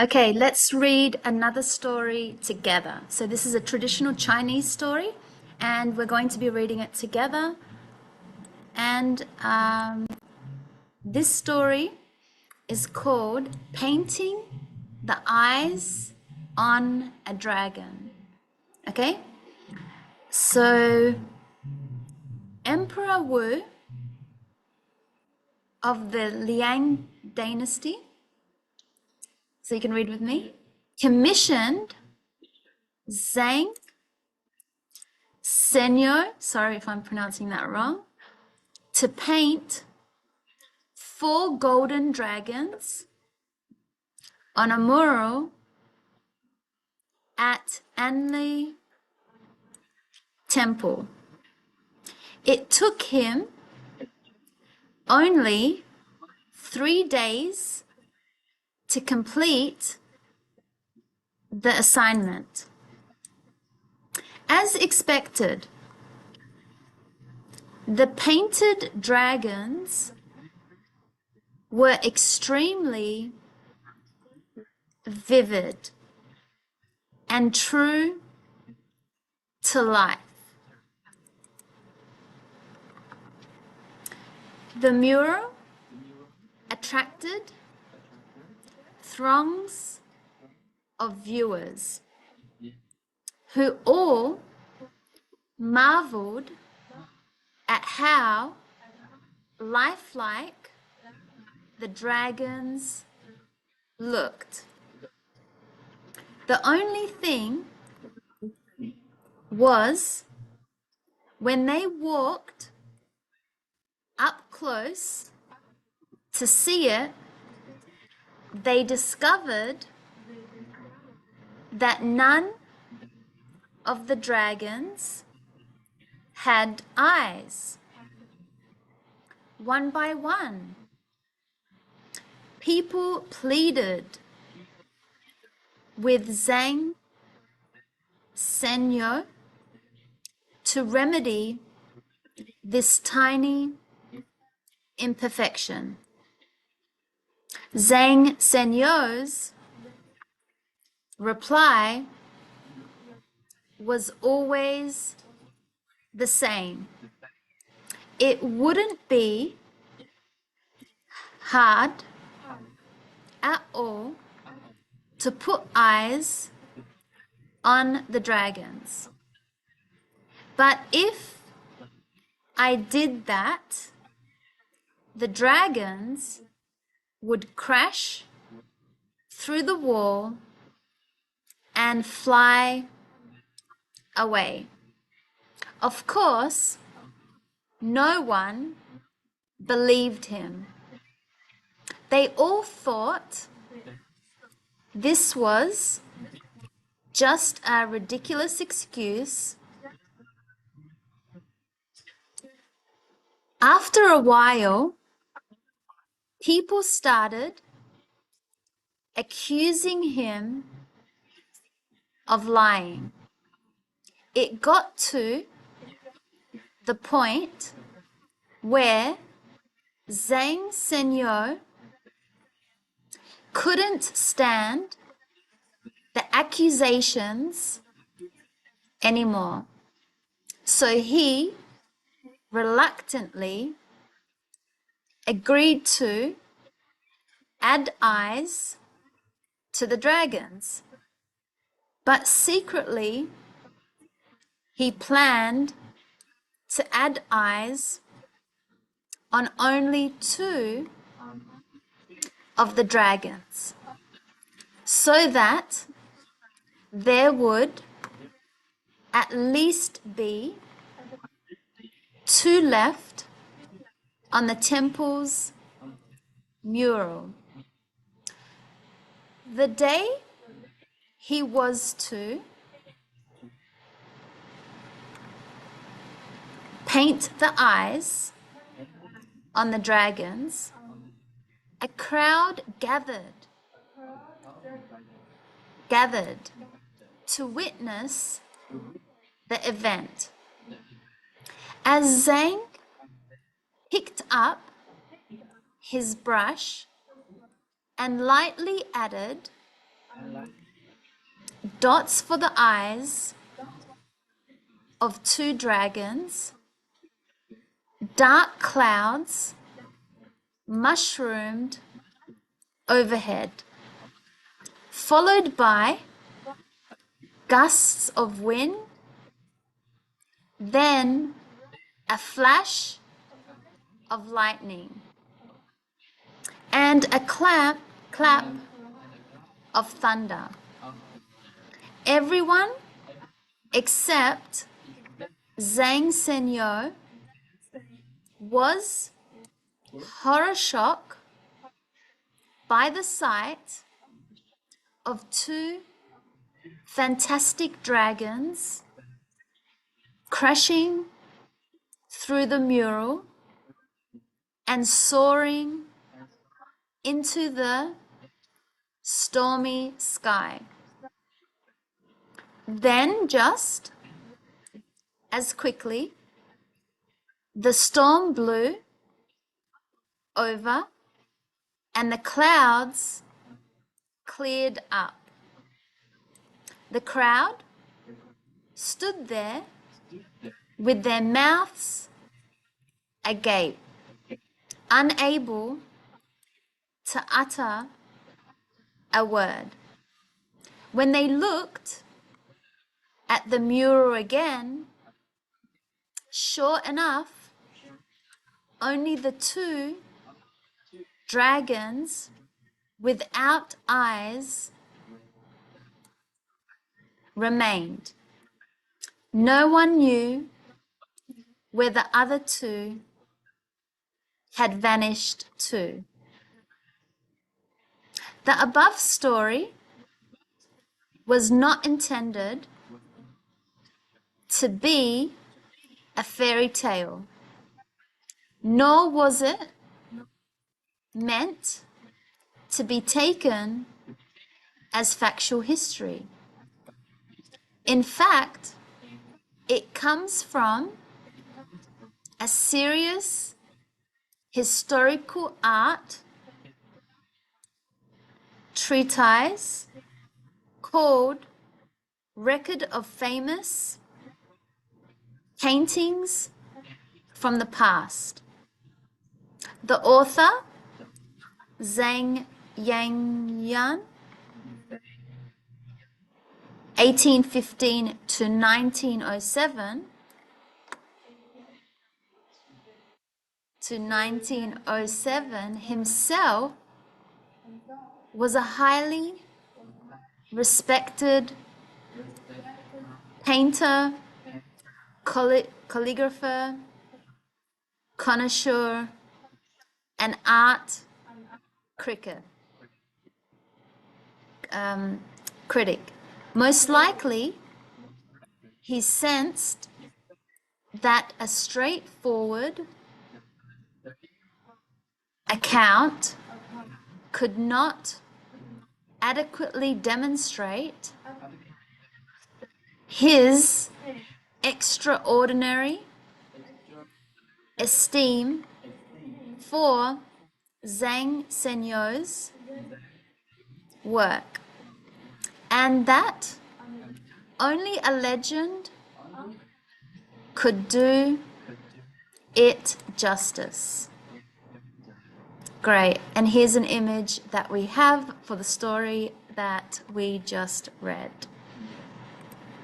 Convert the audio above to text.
Okay, let's read another story together. So this is a traditional Chinese story, and we're going to be reading it together. And this story is called Painting the Eyes on a Dragon. Okay? So Emperor Wu of the Liang dynasty, so you can read with me, commissioned Zhang Senyo, sorry if I'm pronouncing that wrong, to paint 4 golden dragons on a mural at Anli Temple. It took him only 3 days to complete the assignment. As expected, the painted dragons were extremely vivid and true to life. The mural attracted throngs of viewers who all marveled at how lifelike the dragons looked. The only thing was when they walked up close to see it, they discovered that none of the dragons had eyes. One by one, people pleaded with Zhang Senyo to remedy this tiny imperfection. Zhang Senyo's reply was always the same. It wouldn't be hard at all to put eyes on the dragons. But if I did that, the dragons would crash through the wall and fly away. Of course, no one believed him. They all thought this was just a ridiculous excuse. After a while, people started accusing him of lying. It got to the point where Zhang Senyo couldn't stand the accusations anymore. So he reluctantly agreed to add eyes to the dragons. But secretly, he planned to add eyes on only 2 of the dragons, so that there would at least be 2 left on the temple's mural. The day he was to paint the eyes on the dragons, a crowd gathered to witness the event. As Zhang picked up his brush and lightly added dots for the eyes of two dragons, dark clouds mushroomed overhead, followed by gusts of wind, then a flash of lightning, and a clap of thunder. Everyone except Zhang Senyo was horror shocked by the sight of two fantastic dragons crashing through the mural and soaring into the stormy sky. Then, just as quickly, the storm blew over and the clouds cleared up. The crowd stood there with their mouths agape, unable to utter a word. When they looked at the mural again, sure enough, only the two dragons without eyes remained. No one knew where the other two had vanished to. The above story was not intended to be a fairy tale, nor was it meant to be taken as factual history. In fact, it comes from a serious historical art treatise called Record of Famous Paintings from the Past. The author, Zhang Yanyan, 1815 to 1907, himself was a highly respected painter, calligrapher, connoisseur, and art critic. Most likely, he sensed that a straightforward account could not adequately demonstrate his extraordinary esteem for Zhang Senyo's work, and that only a legend could do it justice. Great, and here's an image that we have for the story that we just read.